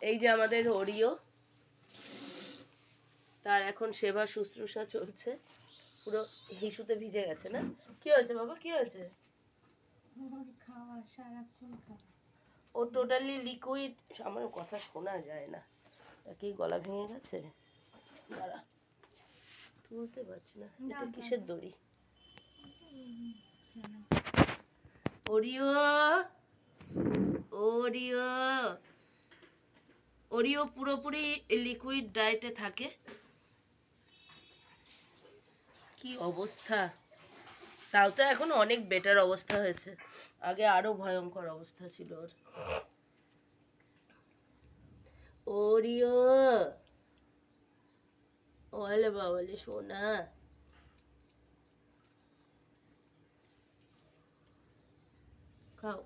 এই যে আমাদের ওরিও, তার এখন সেবা শুশ্রূষা চলছে, পুরো হিসুতে ভিজে গেছে না? কি হয়েছে বাবা, কি হয়েছে? খাওয়া সারাক্ষণ খাওয়া, ও টোটালি লিকুইড, আমার কথা শোনা যায় না, কি গলা ভেঙে গেছে? দাঁড়া, তুলতে পারছি না। এটা কিসের দড়ি? ওরিও, ওরিও, ওরিও পুরোপুরি লিকুইড ডায়েটে থাকে। কি অবস্থা! তাও তো এখন অনেক বেটার অবস্থা হয়েছে, আগে আরো ভয়ঙ্কর অবস্থা ছিল ওর। ওরিও, ওলে বাবালে সোনা, খাও।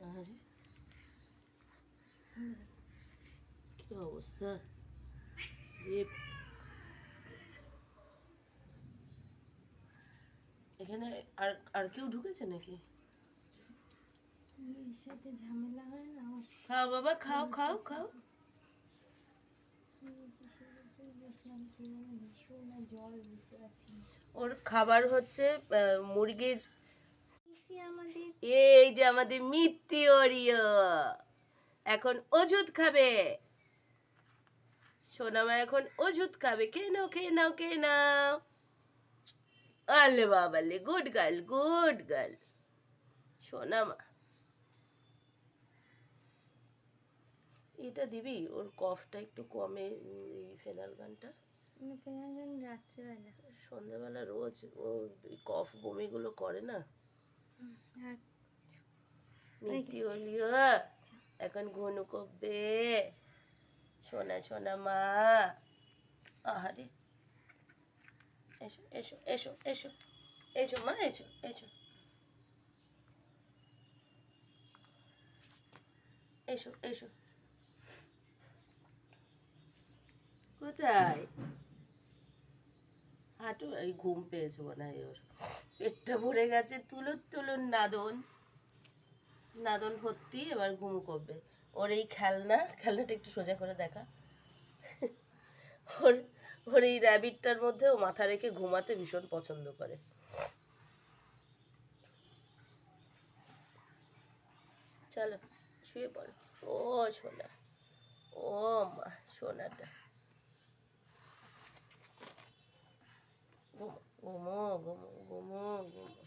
আরে কি অবস্থা! এখানে আর আর কেউ ঢুকেছে নাকি? এর সাথে ঝামেলা হয় না আমার। খাও বাবা, খাও খাও খাও। ওর খাবার হচ্ছে মুরগির। এই যে আমাদের মিত্তি ওরিও এখন ওষুধ খাবে, সোনামা এখন ওষুধ খাবে। খেয়ে নাও, খেয়ে নাও, খেয়ে নাও। আলে বাবালে, গুড গার্ল, গুড গার্ল সোনামা। এটা দিবি, ওর কফটা একটু কমে, ফেনাল গানটা। রাত্রেবেলা, সন্ধ্যাবেলা রোজ ও কফ বমিগুলো করে না। মিত্তি ওরিও এখন ঘনু করবে, সোনা সোনা মা। আহারে, এসো এসো এসো এসো, এসো মা, এসো এসো এসো এসো। কোথায়? হাঁটু, এই ঘুম পেয়েছে মনে হয় ওর, পেটটা ভরে গেছে, তুলুর তুলুর নাদন, নাদন ভর্তি, এবার ঘুম করবে। ওর এই খেলনাটা একটু সোজা করে দেখা। ওর ওর এই র্যাবিটটার মধ্যে ও মাথা রেখে ঘুমাতে ভীষণ পছন্দ করে। চলো শুয়ে পড়ো। ও সোনা, ও মা সোনাটা, ঘুমো ঘুমো ঘুমো ঘুমো ঘুমো।